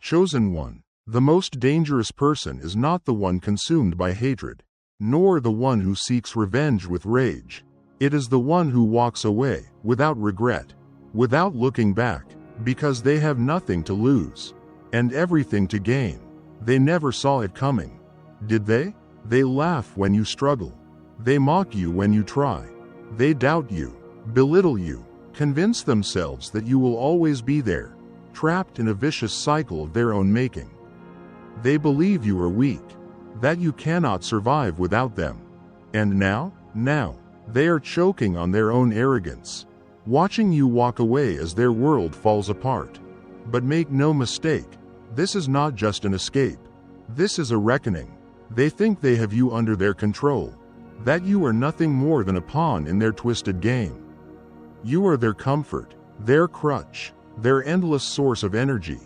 Chosen one. The most dangerous person is not the one consumed by hatred, nor the one who seeks revenge with rage. It is the one who walks away, without regret, without looking back, because they have nothing to lose, and everything to gain. They never saw it coming. Did they? They laugh when you struggle. They mock you when you try. They doubt you, belittle you, convince themselves that you will always be there, trapped in a vicious cycle of their own making. They believe you are weak, that you cannot survive without them. And now, they are choking on their own arrogance, watching you walk away as their world falls apart. But make no mistake, this is not just an escape. This is a reckoning. They think they have you under their control, that you are nothing more than a pawn in their twisted game. You are their comfort, their crutch, their endless source of energy.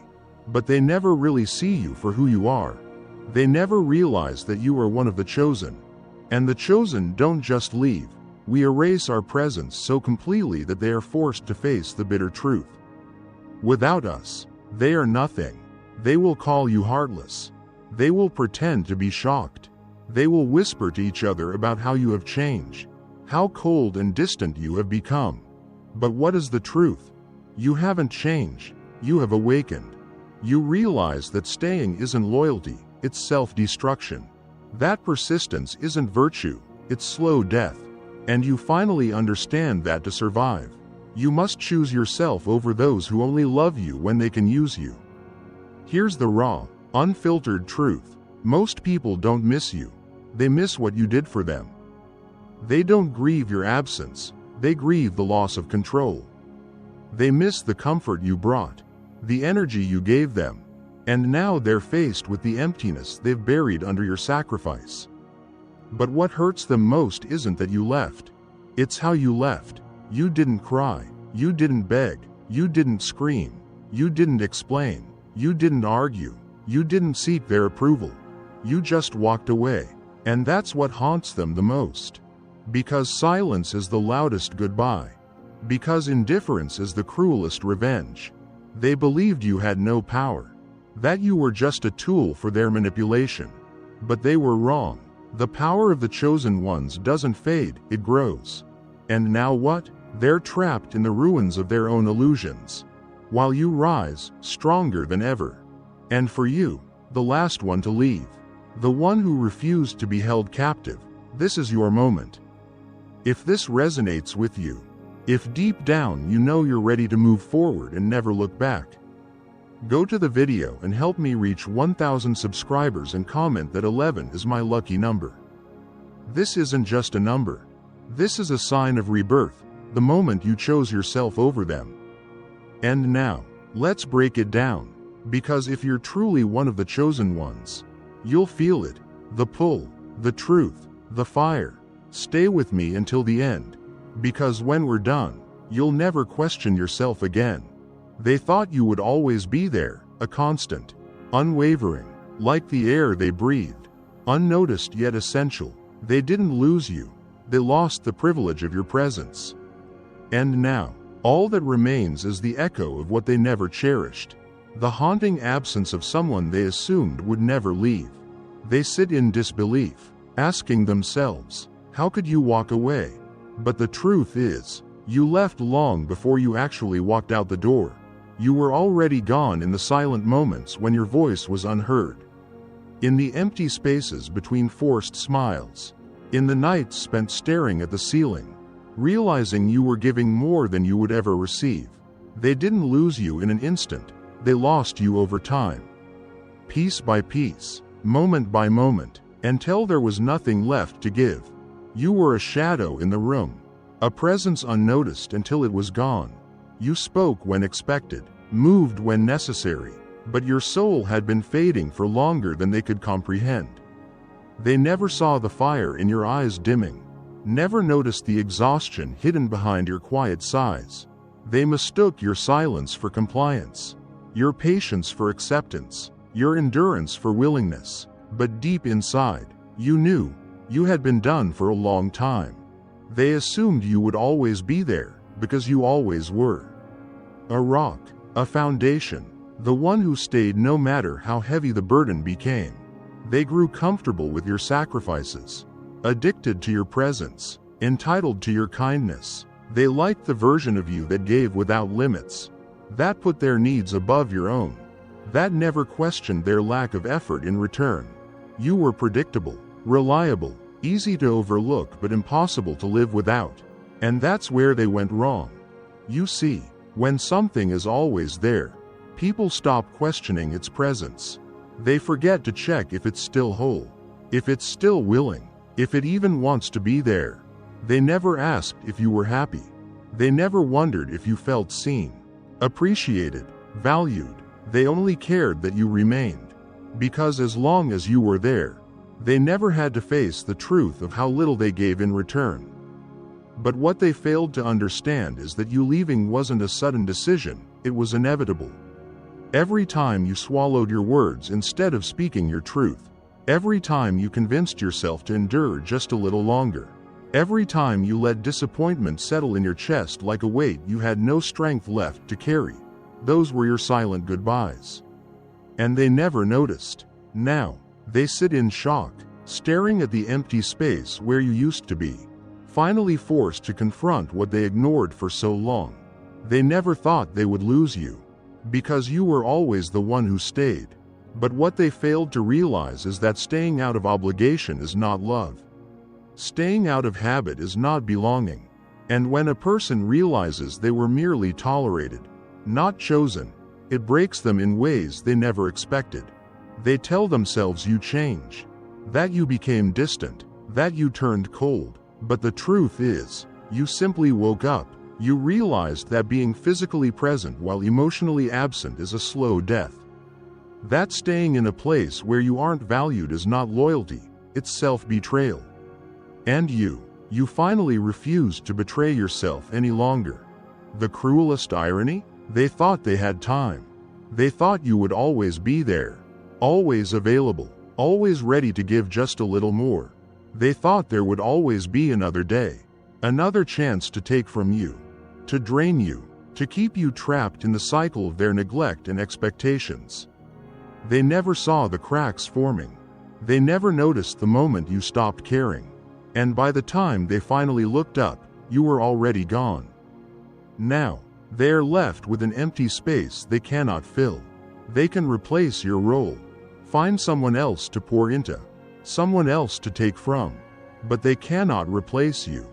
But they never really see you for who you are. They never realize that you are one of the chosen. And the chosen don't just leave. We erase our presence so completely that they are forced to face the bitter truth. Without us, they are nothing. They will call you heartless. They will pretend to be shocked. They will whisper to each other about how you have changed, how cold and distant you have become. But what is the truth? You haven't changed. You have awakened. You realize that staying isn't loyalty, it's self-destruction. That persistence isn't virtue, it's slow death. And you finally understand that to survive, you must choose yourself over those who only love you when they can use you. Here's the raw, unfiltered truth. Most people don't miss you. They miss what you did for them. They don't grieve your absence, they grieve the loss of control. They miss the comfort you brought, the energy you gave them, and now they're faced with the emptiness they've buried under your sacrifice. But what hurts them most isn't that you left. It's how you left. You didn't cry. You didn't beg. You didn't scream. You didn't explain. You didn't argue. You didn't seek their approval. You just walked away. And that's what haunts them the most. Because silence is the loudest goodbye. Because indifference is the cruelest revenge. They believed you had no power, that you were just a tool for their manipulation. But they were wrong. The power of the chosen ones doesn't fade, it grows. And now what? They're trapped in the ruins of their own illusions, while you rise, stronger than ever. And for you, the last one to leave, the one who refused to be held captive, this is your moment. If this resonates with you, if deep down you know you're ready to move forward and never look back, go to the video and help me reach 1,000 subscribers and comment that 11 is my lucky number. This isn't just a number. This is a sign of rebirth, the moment you chose yourself over them. And now, let's break it down, because if you're truly one of the chosen ones, you'll feel it, the pull, the truth, the fire. Stay with me until the end. Because when we're done, you'll never question yourself again. They thought you would always be there, a constant, unwavering, like the air they breathed, unnoticed yet essential. They didn't lose you, they lost the privilege of your presence. And now, all that remains is the echo of what they never cherished, the haunting absence of someone they assumed would never leave. They sit in disbelief, asking themselves, how could you walk away? But the truth is, you left long before you actually walked out the door. You were already gone in the silent moments when your voice was unheard. In the empty spaces between forced smiles. In the nights spent staring at the ceiling, realizing you were giving more than you would ever receive. They didn't lose you in an instant, they lost you over time. Piece by piece, moment by moment, until there was nothing left to give. You were a shadow in the room, a presence unnoticed until it was gone. You spoke when expected, moved when necessary, but your soul had been fading for longer than they could comprehend. They never saw the fire in your eyes dimming, never noticed the exhaustion hidden behind your quiet sighs. They mistook your silence for compliance, your patience for acceptance, your endurance for willingness. But deep inside, you knew you had been done for a long time. They assumed you would always be there, because you always were. A rock, a foundation, The one who stayed no matter how heavy the burden became. They grew comfortable with your sacrifices, addicted to your presence, entitled to your kindness. They liked the version of you that gave without limits, that put their needs above your own, that never questioned their lack of effort in return. You were predictable, reliable, easy to overlook but impossible to live without. And that's where they went wrong. You see, when something is always there, people stop questioning its presence. They forget to check if it's still whole, if it's still willing, if it even wants to be there. They never asked if you were happy. They never wondered if you felt seen, appreciated, valued. They only cared that you remained. Because as long as you were there, they never had to face the truth of how little they gave in return. But what they failed to understand is that you leaving wasn't a sudden decision, it was inevitable. Every time you swallowed your words instead of speaking your truth, every time you convinced yourself to endure just a little longer, every time you let disappointment settle in your chest like a weight you had no strength left to carry, those were your silent goodbyes. And they never noticed. Now, they sit in shock, staring at the empty space where you used to be, finally forced to confront what they ignored for so long. They never thought they would lose you, because you were always the one who stayed. But what they failed to realize is that staying out of obligation is not love. Staying out of habit is not belonging. And when a person realizes they were merely tolerated, not chosen, it breaks them in ways they never expected. They tell themselves you change, that you became distant, that you turned cold. But the truth is, you simply woke up. You realized that being physically present while emotionally absent is a slow death. That staying in a place where you aren't valued is not loyalty, it's self-betrayal. And you finally refused to betray yourself any longer. The cruelest irony? They thought they had time. They thought you would always be there, always available, always ready to give just a little more. They thought there would always be another day, another chance to take from you, to drain you, to keep you trapped in the cycle of their neglect and expectations. They never saw the cracks forming. They never noticed the moment you stopped caring. And by the time they finally looked up, you were already gone. Now, they are left with an empty space they cannot fill. They can replace your role, find someone else to pour into, someone else to take from, but they cannot replace you.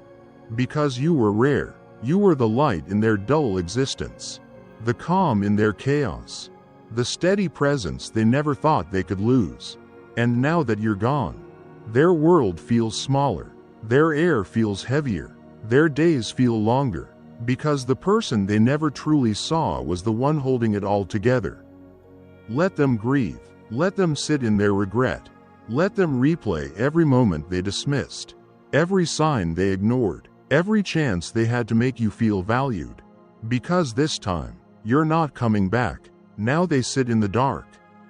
Because you were rare, you were the light in their dull existence, the calm in their chaos, the steady presence they never thought they could lose. And now that you're gone, their world feels smaller, their air feels heavier, their days feel longer, because the person they never truly saw was the one holding it all together. Let them grieve, let them sit in their regret, let them replay every moment they dismissed, every sign they ignored, every chance they had to make you feel valued. Because this time, you're not coming back. Now they sit in the dark,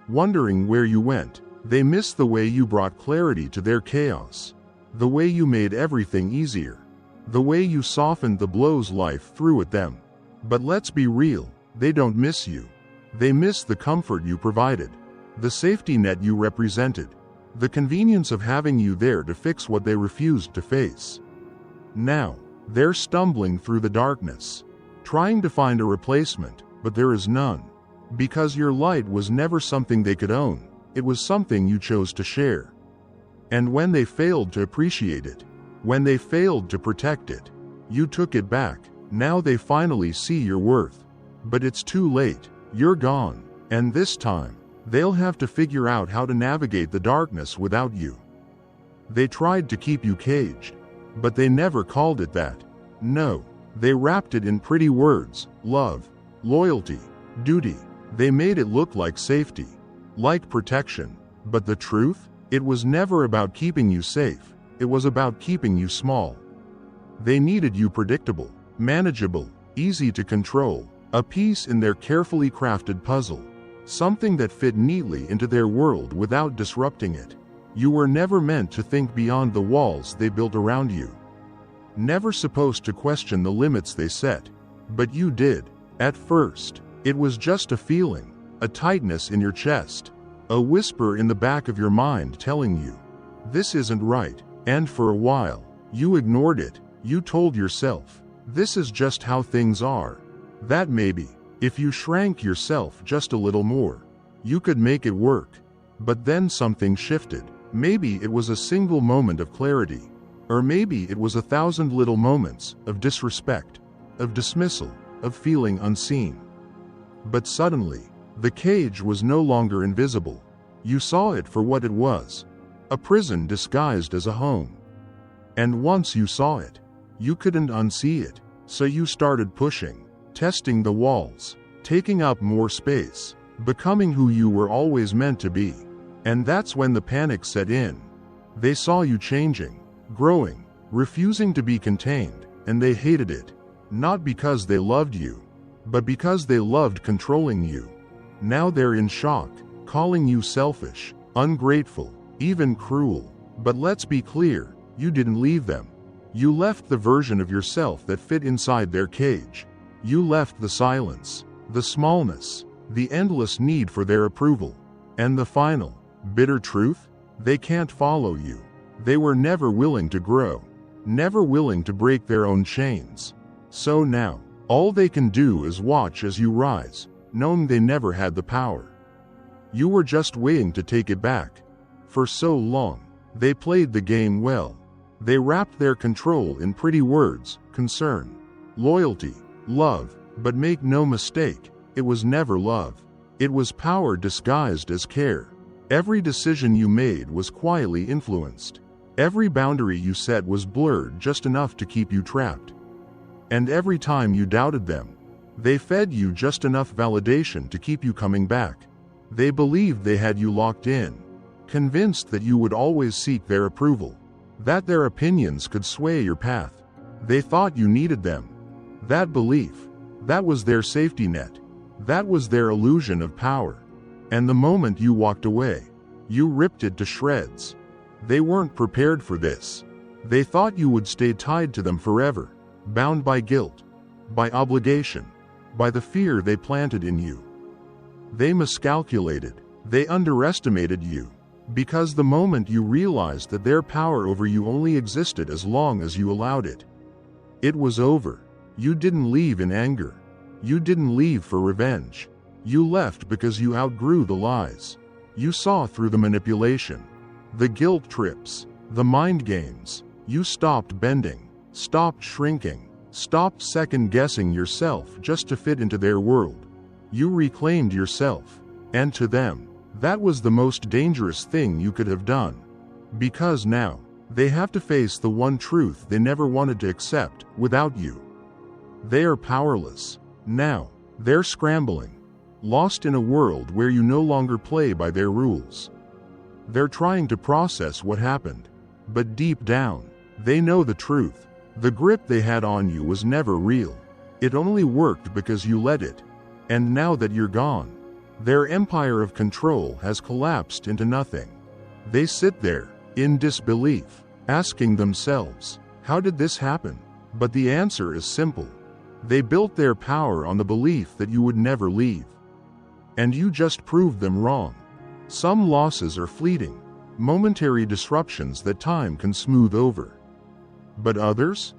wondering where you went. They miss the way you brought clarity to their chaos, the way you made everything easier, the way you softened the blows life threw at them. But let's be real, they don't miss you. They miss the comfort you provided, the safety net you represented, the convenience of having you there to fix what they refused to face. Now, they're stumbling through the darkness, trying to find a replacement, but there is none. Because your light was never something they could own, it was something you chose to share. And when they failed to appreciate it, when they failed to protect it, you took it back. Now they finally see your worth. But it's too late, you're gone. And this time, they'll have to figure out how to navigate the darkness without you. They tried to keep you caged, but they never called it that. No, they wrapped it in pretty words: love, loyalty, duty. They made it look like safety, like protection. But the truth? It was never about keeping you safe. It was about keeping you small. They needed you predictable, manageable, easy to control, a piece in their carefully crafted puzzle, something that fit neatly into their world without disrupting it. You were never meant to think beyond the walls they built around you. Never supposed to question the limits they set. But you did. At first, it was just a feeling, a tightness in your chest, a whisper in the back of your mind telling you, this isn't right, and for a while, you ignored it. You told yourself, this is just how things are. That maybe, if you shrank yourself just a little more, you could make it work. But then something shifted. Maybe it was a single moment of clarity, or maybe it was 1,000 little moments of disrespect, of dismissal, of feeling unseen. But suddenly, the cage was no longer invisible. You saw it for what it was, a prison disguised as a home. And once you saw it, you couldn't unsee it, so you started pushing, testing the walls, taking up more space, becoming who you were always meant to be. And that's when the panic set in. They saw you changing, growing, refusing to be contained, and they hated it, not because they loved you, but because they loved controlling you. Now they're in shock, calling you selfish, ungrateful, even cruel. But let's be clear, you didn't leave them. You left the version of yourself that fit inside their cage. You left the silence, the smallness, the endless need for their approval. And the final, bitter truth? They can't follow you. They were never willing to grow, never willing to break their own chains. So now, all they can do is watch as you rise, knowing they never had the power. You were just waiting to take it back. For so long, they played the game well. They wrapped their control in pretty words, concern, loyalty, love, but make no mistake, it was never love. It was power disguised as care. Every decision you made was quietly influenced. Every boundary you set was blurred just enough to keep you trapped. And every time you doubted them, they fed you just enough validation to keep you coming back. They believed they had you locked in, convinced that you would always seek their approval, that their opinions could sway your path. They thought you needed them. That belief, that was their safety net. That was their illusion of power. And the moment you walked away, you ripped it to shreds. They weren't prepared for this. They thought you would stay tied to them forever, bound by guilt, by obligation, by the fear they planted in you. They miscalculated. They underestimated you. Because the moment you realized that their power over you only existed as long as you allowed it, it was over. You didn't leave in anger. You didn't leave for revenge. You left because you outgrew the lies. You saw through the manipulation, the guilt trips, the mind games. You stopped bending, stopped shrinking, stopped second-guessing yourself just to fit into their world. You reclaimed yourself, and to them, that was the most dangerous thing you could have done. Because now, they have to face the one truth they never wanted to accept without you. They are powerless. Now, they're scrambling, lost in a world where you no longer play by their rules. They're trying to process what happened, but deep down, they know the truth. The grip they had on you was never real. It only worked because you let it. And now that you're gone, their empire of control has collapsed into nothing. They sit there, in disbelief, asking themselves, how did this happen? But the answer is simple. They built their power on the belief that you would never leave. And you just proved them wrong. Some losses are fleeting, momentary disruptions that time can smooth over. But others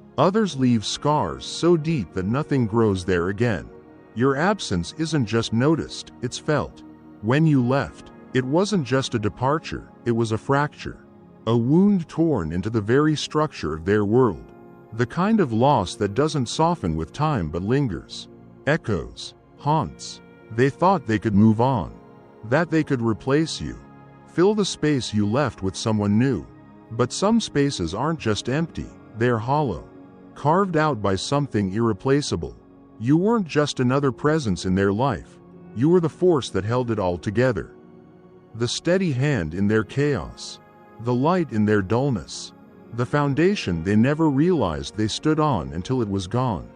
leave scars so deep that nothing grows there again. Your absence isn't just noticed, it's felt. When you left, it wasn't just a departure, it was a fracture. A wound torn into the very structure of their world. The kind of loss that doesn't soften with time but lingers. Echoes, haunts. They thought they could move on. That they could replace you. Fill the space you left with someone new. But some spaces aren't just empty, they're hollow. Carved out by something irreplaceable. You weren't just another presence in their life. You were the force that held it all together. The steady hand in their chaos. The light in their dullness. The foundation they never realized they stood on until it was gone.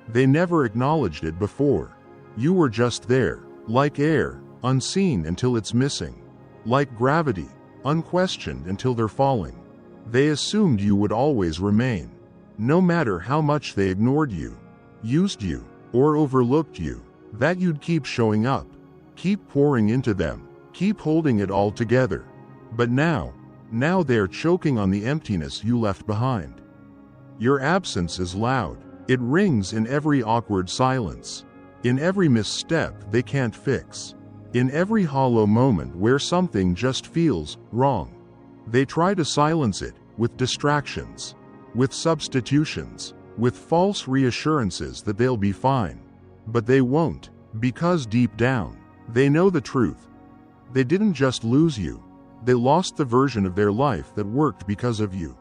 They never acknowledged it before. You were just there, like air, unseen until it's missing. Like gravity, unquestioned until they're falling. They assumed you would always remain. No matter how much they ignored you, used you, or overlooked you, that you'd keep showing up, Keep pouring into them. Keep holding it all together. But now they are choking on the emptiness you left behind. Your absence is loud. It rings in every awkward silence. In every misstep they can't fix. In every hollow moment where something just feels wrong. They try to silence it with distractions, with substitutions, with false reassurances that they'll be fine. But they won't, because deep down, they know the truth. They didn't just lose you. They lost the version of their life that worked because of you.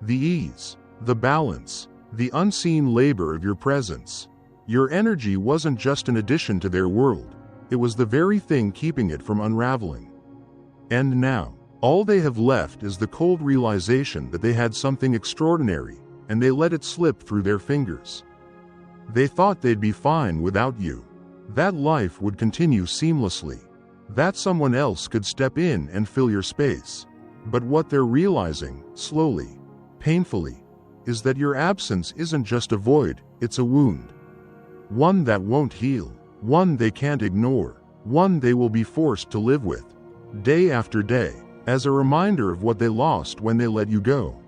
The ease, the balance, the unseen labor of your presence. Your energy wasn't just an addition to their world. It was the very thing keeping it from unraveling. And now, all they have left is the cold realization that they had something extraordinary, and they let it slip through their fingers. They thought they'd be fine without you. That life would continue seamlessly. That someone else could step in and fill your space. But what they're realizing, slowly, painfully, is that your absence isn't just a void, it's a wound. One that won't heal. One they can't ignore. One they will be forced to live with, day after day, as a reminder of what they lost when they let you go.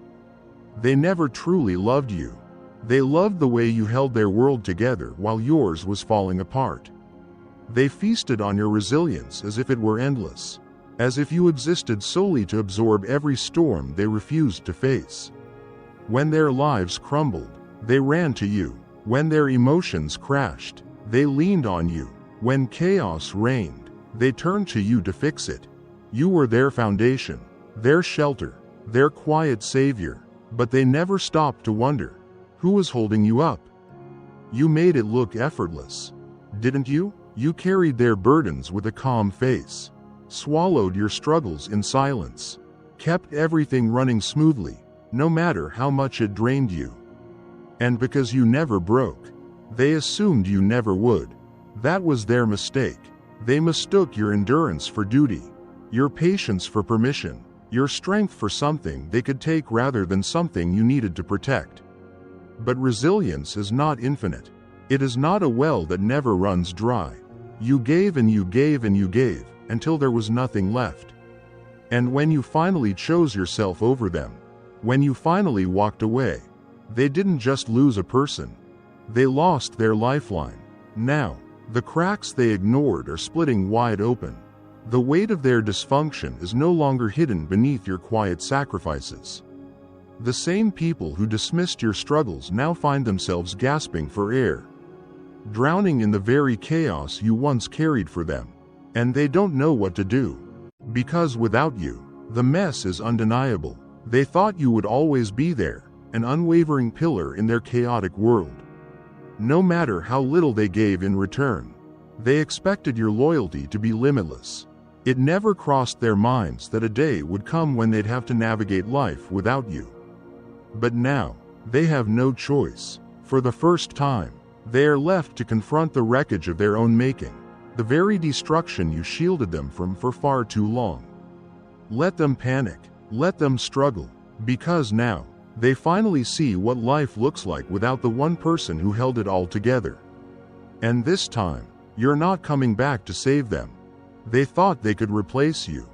They never truly loved you. They loved the way you held their world together while yours was falling apart. They feasted on your resilience as if it were endless, as if you existed solely to absorb every storm they refused to face. When their lives crumbled, they ran to you. When their emotions crashed, they leaned on you. When chaos reigned, they turned to you to fix it. You were their foundation, their shelter, their quiet savior. But they never stopped to wonder, who was holding you up? You made it look effortless, didn't you? You carried their burdens with a calm face, swallowed your struggles in silence, kept everything running smoothly, no matter how much it drained you. And because you never broke, they assumed you never would. That was their mistake. They mistook your endurance for duty, your patience for permission, your strength for something they could take rather than something you needed to protect. But resilience is not infinite. It is not a well that never runs dry. You gave and you gave and you gave, until there was nothing left. And when you finally chose yourself over them, when you finally walked away, they didn't just lose a person. They lost their lifeline. Now, the cracks they ignored are splitting wide open. The weight of their dysfunction is no longer hidden beneath your quiet sacrifices. The same people who dismissed your struggles now find themselves gasping for air, drowning in the very chaos you once carried for them. And they don't know what to do. Because without you, the mess is undeniable. They thought you would always be there, an unwavering pillar in their chaotic world. No matter how little they gave in return, they expected your loyalty to be limitless. It never crossed their minds that a day would come when they'd have to navigate life without you. But now, they have no choice. For the first time, they are left to confront the wreckage of their own making, the very destruction you shielded them from for far too long. Let them panic, let them struggle, because now, they finally see what life looks like without the one person who held it all together. And this time, you're not coming back to save them. They thought they could replace you,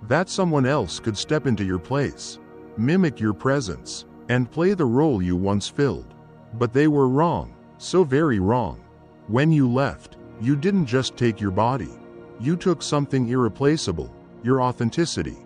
that someone else could step into your place, mimic your presence, and play the role you once filled. But they were wrong, so very wrong. When you left, you didn't just take your body. You took something irreplaceable, your authenticity.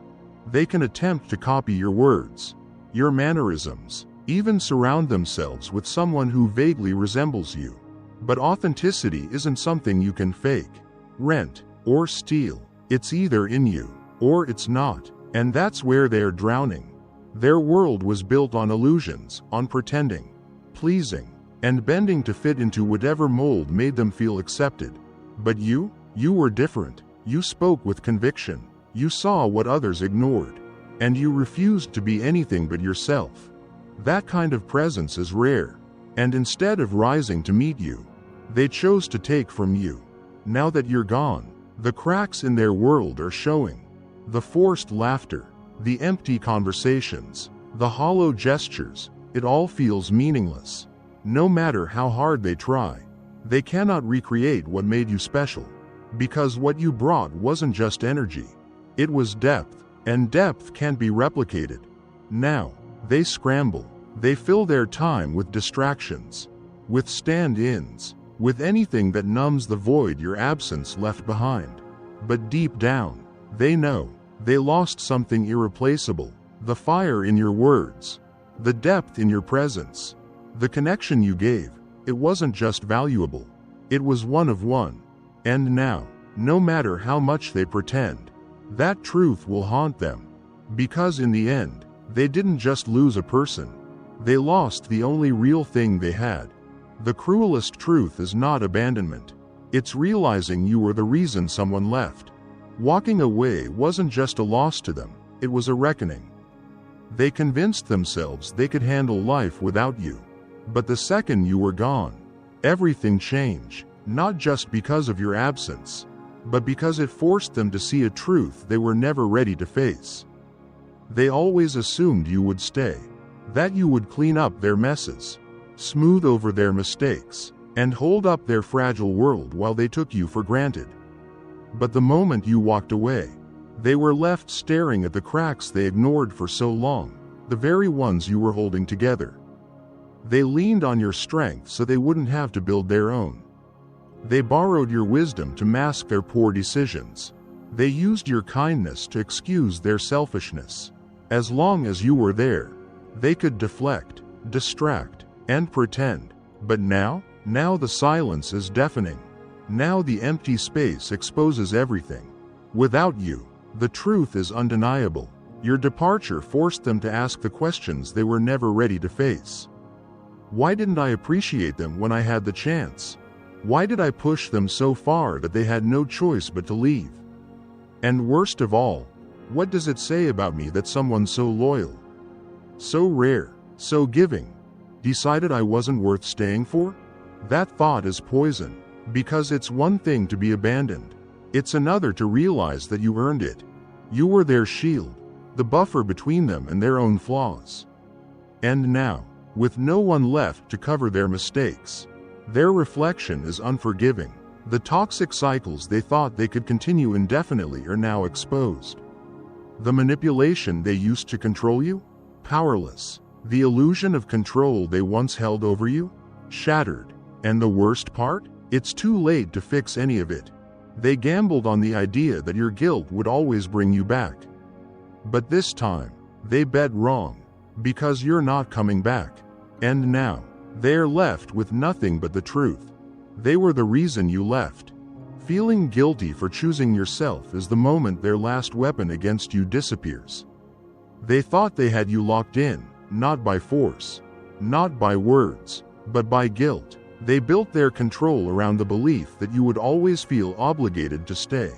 They can attempt to copy your words, your mannerisms, even surround themselves with someone who vaguely resembles you. But authenticity isn't something you can fake, rent, or steal. It's either in you, or it's not. And that's where they're drowning. Their world was built on illusions, on pretending, pleasing, and bending to fit into whatever mold made them feel accepted. But you were different. You spoke with conviction. You saw what others ignored. And you refused to be anything but yourself. That kind of presence is rare. And instead of rising to meet you, they chose to take from you. Now that you're gone, the cracks in their world are showing. The forced laughter, the empty conversations, the hollow gestures, it all feels meaningless. No matter how hard they try, they cannot recreate what made you special. Because what you brought wasn't just energy. It was depth, and depth can't be replicated. Now, they scramble. They fill their time with distractions, with stand-ins, with anything that numbs the void your absence left behind. But deep down, they know they lost something irreplaceable: the fire in your words, the depth in your presence, the connection you gave. It wasn't just valuable, it was one of one. And now, no matter how much they pretend, that truth will haunt them. Because in the end, they didn't just lose a person, they lost the only real thing they had. The cruelest truth is not abandonment. It's realizing you were the reason someone left. Walking away wasn't just a loss to them, it was a reckoning. They convinced themselves they could handle life without you. But the second you were gone, everything changed, not just because of your absence, but because it forced them to see a truth they were never ready to face. They always assumed you would stay, that you would clean up their messes, smooth over their mistakes, and hold up their fragile world while they took you for granted. But the moment you walked away, they were left staring at the cracks they ignored for so long, the very ones you were holding together. They leaned on your strength so they wouldn't have to build their own. They borrowed your wisdom to mask their poor decisions. They used your kindness to excuse their selfishness. As long as you were there, they could deflect, distract, and pretend. But now the silence is deafening. Now the empty space exposes everything. Without you, the truth is undeniable. Your departure forced them to ask the questions they were never ready to face. Why didn't I appreciate them when I had the chance? Why did I push them so far that they had no choice but to leave? And worst of all, what does it say about me that someone so loyal, so rare, so giving, decided I wasn't worth staying for? That thought is poison, because it's one thing to be abandoned. It's another to realize that you earned it. You were their shield, the buffer between them and their own flaws. And now, with no one left to cover their mistakes, their reflection is unforgiving. The toxic cycles they thought they could continue indefinitely are now exposed. The manipulation they used to control you? Powerless. The illusion of control they once held over you? Shattered. And the worst part? It's too late to fix any of it. They gambled on the idea that your guilt would always bring you back. But this time, they bet wrong, because you're not coming back. And now, they're left with nothing but the truth. They were the reason you left. Feeling guilty for choosing yourself is the moment their last weapon against you disappears. They thought they had you locked in, not by force, not by words, but by guilt. They built their control around the belief that you would always feel obligated to stay,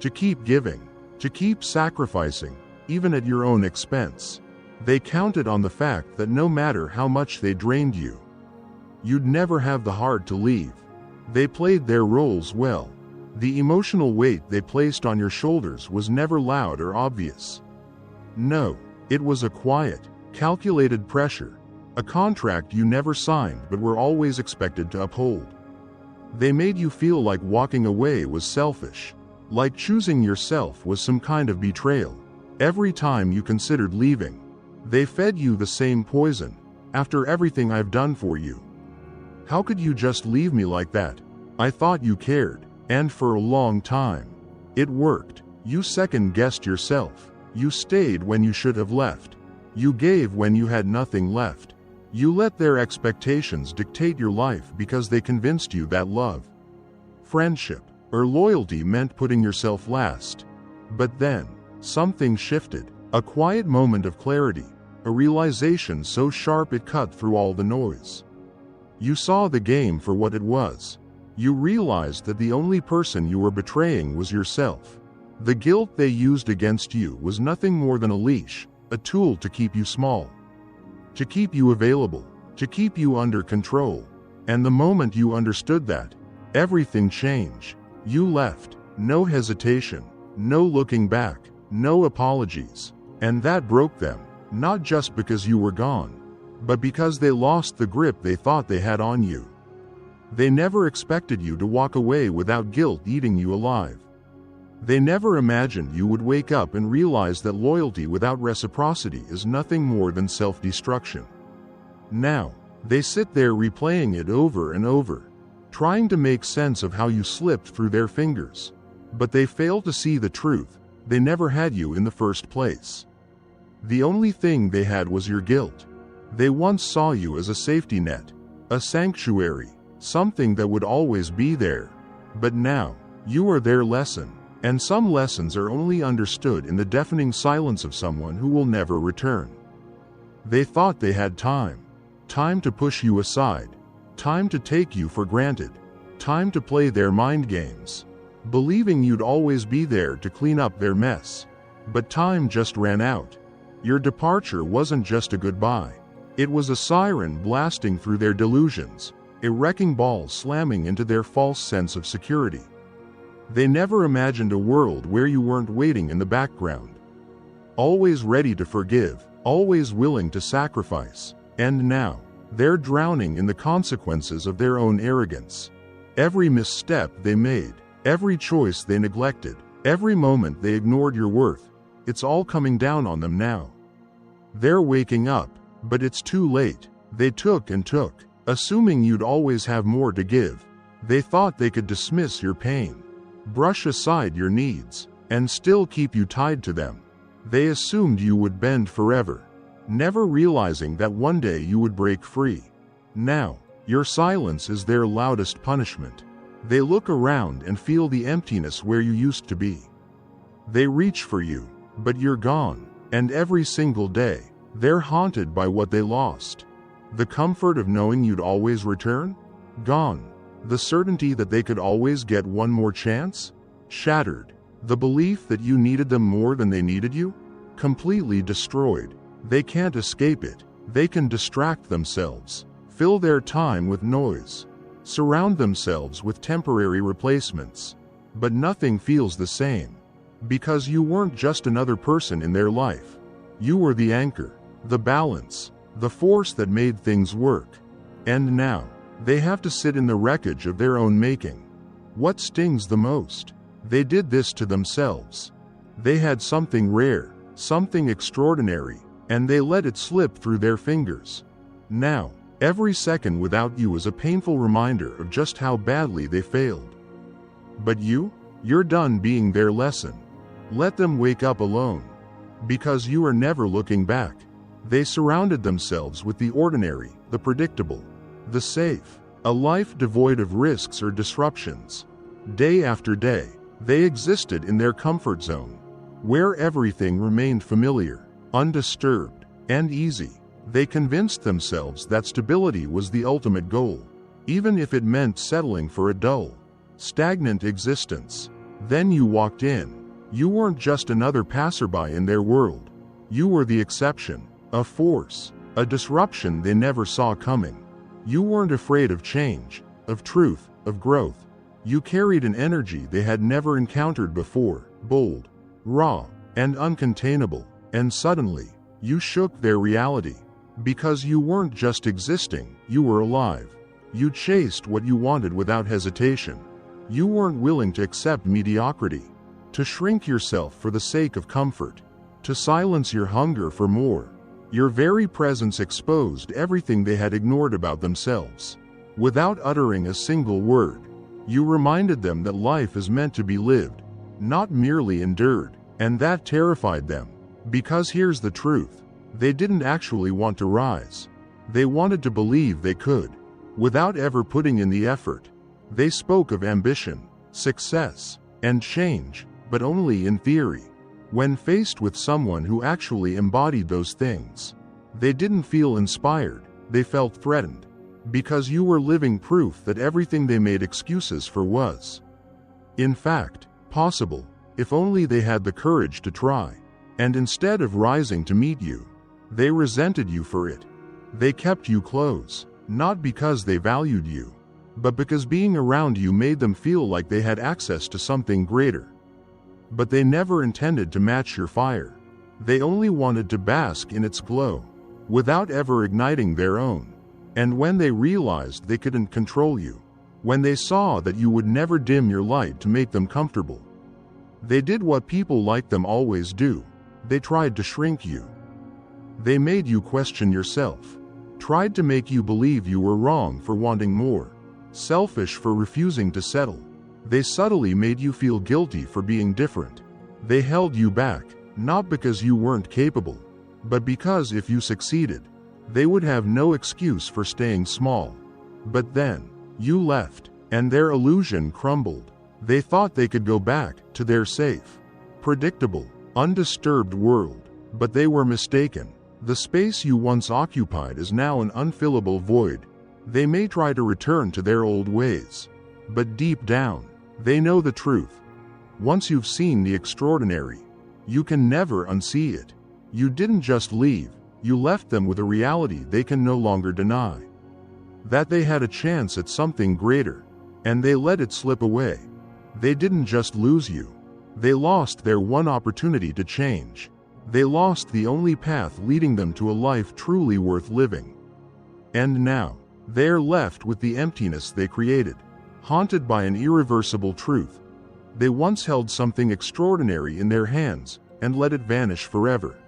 to keep giving, to keep sacrificing, even at your own expense. They counted on the fact that no matter how much they drained you, you'd never have the heart to leave. They played their roles well. The emotional weight they placed on your shoulders was never loud or obvious. No, it was a quiet, calculated pressure, a contract you never signed but were always expected to uphold. They made you feel like walking away was selfish, like choosing yourself was some kind of betrayal. Every time you considered leaving, they fed you the same poison. After everything I've done for you, how could you just leave me like that? I thought you cared, and for a long time, it worked. You second-guessed yourself. You stayed when you should have left. You gave when you had nothing left. You let their expectations dictate your life because they convinced you that love, friendship, or loyalty meant putting yourself last. But then, something shifted. A quiet moment of clarity, a realization so sharp it cut through all the noise. You saw the game for what it was. You realized that the only person you were betraying was yourself. The guilt they used against you was nothing more than a leash, a tool to keep you small, to keep you available, to keep you under control. And the moment you understood that, everything changed. You left, no hesitation, no looking back, no apologies. And that broke them, not just because you were gone, but because they lost the grip they thought they had on you. They never expected you to walk away without guilt eating you alive. They never imagined you would wake up and realize that loyalty without reciprocity is nothing more than self-destruction. Now, they sit there replaying it over and over, trying to make sense of how you slipped through their fingers. But they fail to see the truth: they never had you in the first place. The only thing they had was your guilt. They once saw you as a safety net, a sanctuary, something that would always be there. But now, you are their lesson, and some lessons are only understood in the deafening silence of someone who will never return. They thought they had time to push you aside, time to take you for granted, time to play their mind games, believing you'd always be there to clean up their mess. But time just ran out. Your departure wasn't just a goodbye. It was a siren blasting through their delusions, a wrecking ball slamming into their false sense of security. They never imagined a world where you weren't waiting in the background, always ready to forgive, always willing to sacrifice. And now, they're drowning in the consequences of their own arrogance. Every misstep they made, every choice they neglected, every moment they ignored your worth, it's all coming down on them now. They're waking up, but it's too late. They took and took, assuming you'd always have more to give. They thought they could dismiss your pain, brush aside your needs, and still keep you tied to them. They assumed you would bend forever, never realizing that one day you would break free. Now, your silence is their loudest punishment. They look around and feel the emptiness where you used to be. They reach for you, but you're gone, and every single day, they're haunted by what they lost. The comfort of knowing you'd always return? Gone. The certainty that they could always get one more chance? Shattered. The belief that you needed them more than they needed you? Completely destroyed. They can't escape it. They can distract themselves, fill their time with noise, surround themselves with temporary replacements. But nothing feels the same. Because you weren't just another person in their life. You were the anchor, the balance, the force that made things work. And now, they have to sit in the wreckage of their own making. What stings the most? They did this to themselves. They had something rare, something extraordinary, and they let it slip through their fingers. Now, every second without you is a painful reminder of just how badly they failed. But you're done being their lesson. Let them wake up alone. Because you are never looking back. They surrounded themselves with the ordinary, the predictable, the safe, a life devoid of risks or disruptions. Day after day, they existed in their comfort zone, where everything remained familiar, undisturbed, and easy. They convinced themselves that stability was the ultimate goal, even if it meant settling for a dull, stagnant existence. Then you walked in. You weren't just another passerby in their world. You were the exception, a force, a disruption they never saw coming. You weren't afraid of change, of truth, of growth. You carried an energy they had never encountered before, bold, raw, and uncontainable. And suddenly, you shook their reality. Because you weren't just existing, you were alive. You chased what you wanted without hesitation. You weren't willing to accept mediocrity, to shrink yourself for the sake of comfort, to silence your hunger for more. Your very presence exposed everything they had ignored about themselves. Without uttering a single word, you reminded them that life is meant to be lived, not merely endured, and that terrified them. Because here's the truth: they didn't actually want to rise. They wanted to believe they could, without ever putting in the effort. They spoke of ambition, success, and change, but only in theory. When faced with someone who actually embodied those things, they didn't feel inspired, they felt threatened. Because you were living proof that everything they made excuses for was, in fact, possible, if only they had the courage to try. And instead of rising to meet you, they resented you for it. They kept you close, not because they valued you, but because being around you made them feel like they had access to something greater. But they never intended to match your fire. They only wanted to bask in its glow, without ever igniting their own. And when they realized they couldn't control you, when they saw that you would never dim your light to make them comfortable. They did what people like them always do. They tried to shrink you. They made you question yourself, tried to make you believe you were wrong for wanting more, selfish for refusing to settle. They subtly made you feel guilty for being different. They held you back, not because you weren't capable, but because if you succeeded, they would have no excuse for staying small. But then, you left, and their illusion crumbled. They thought they could go back to their safe, predictable, undisturbed world, but they were mistaken. The space you once occupied is now an unfillable void. They may try to return to their old ways, but deep down, they know the truth. Once you've seen the extraordinary, you can never unsee it. You didn't just leave, you left them with a reality they can no longer deny. That they had a chance at something greater, and they let it slip away. They didn't just lose you. They lost their one opportunity to change. They lost the only path leading them to a life truly worth living. And now, they're left with the emptiness they created, haunted by an irreversible truth. They once held something extraordinary in their hands and let it vanish forever.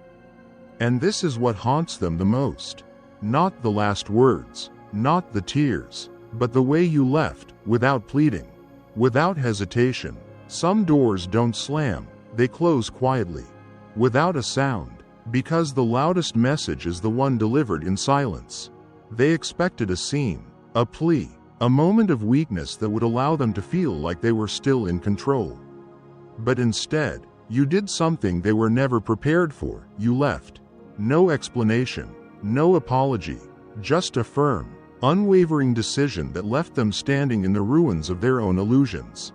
And this is what haunts them the most. Not the last words, not the tears, but the way you left, without pleading, without hesitation. Some doors don't slam, they close quietly, without a sound, because the loudest message is the one delivered in silence. They expected a scene, a plea, a moment of weakness that would allow them to feel like they were still in control. But instead, you did something they were never prepared for. You left. No explanation, no apology, just a firm, unwavering decision that left them standing in the ruins of their own illusions.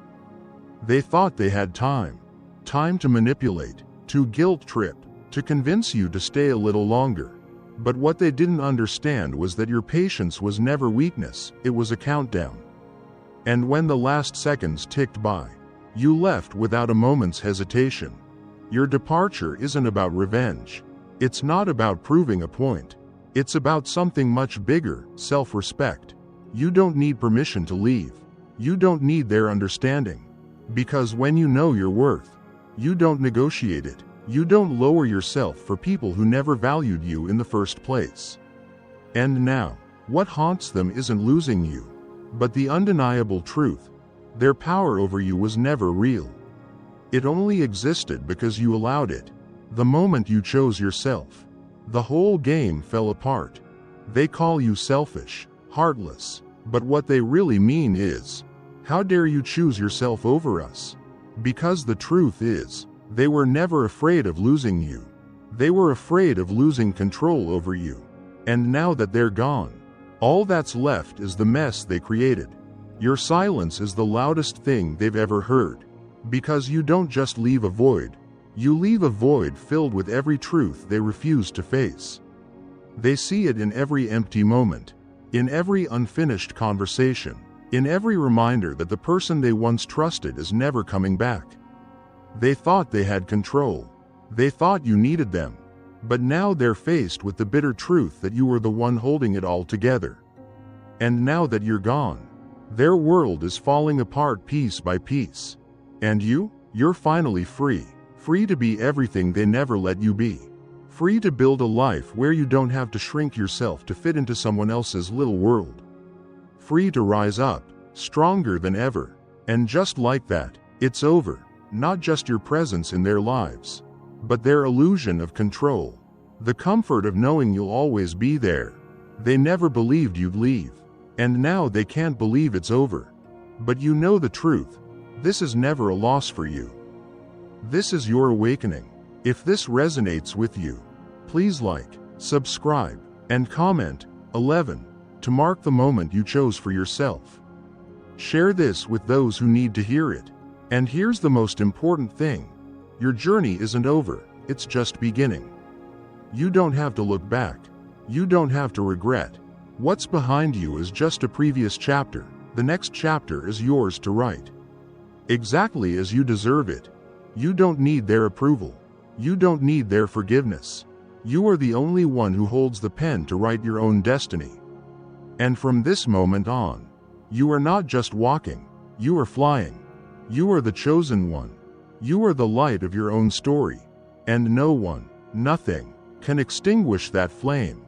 They thought they had time to manipulate, to guilt trip, to convince you to stay a little longer. But what they didn't understand was that your patience was never weakness, it was a countdown. And when the last seconds ticked by, you left without a moment's hesitation. Your departure isn't about revenge. It's not about proving a point. It's about something much bigger, self-respect. You don't need permission to leave. You don't need their understanding. Because when you know your worth, you don't negotiate it. You don't lower yourself for people who never valued you in the first place. And now, what haunts them isn't losing you, but the undeniable truth. Their power over you was never real. It only existed because you allowed it. The moment you chose yourself, the whole game fell apart. They call you selfish, heartless, but what they really mean is, how dare you choose yourself over us? Because the truth is, they were never afraid of losing you. They were afraid of losing control over you. And now that they're gone, all that's left is the mess they created. Your silence is the loudest thing they've ever heard. Because you don't just leave a void, you leave a void filled with every truth they refuse to face. They see it in every empty moment, in every unfinished conversation, in every reminder that the person they once trusted is never coming back. They thought they had control. They thought you needed them. But now they're faced with the bitter truth that you were the one holding it all together. And now that you're gone, their world is falling apart piece by piece. And you're finally free. Free to be everything they never let you be. Free to build a life where you don't have to shrink yourself to fit into someone else's little world. Free to rise up, stronger than ever. And just like that, it's over. Not just your presence in their lives, but their illusion of control. The comfort of knowing you'll always be there. They never believed you'd leave. And now they can't believe it's over. But you know the truth. This is never a loss for you. This is your awakening. If this resonates with you, please like, subscribe, and comment. 11. To mark the moment you chose for yourself. Share this with those who need to hear it. And here's the most important thing. Your journey isn't over, it's just beginning. You don't have to look back. You don't have to regret. What's behind you is just a previous chapter. The next chapter is yours to write. Exactly as you deserve it. You don't need their approval. You don't need their forgiveness. You are the only one who holds the pen to write your own destiny. And from this moment on, You are not just walking, you are flying. You are the chosen one. You are the light of your own story. And no one, nothing, can extinguish that flame.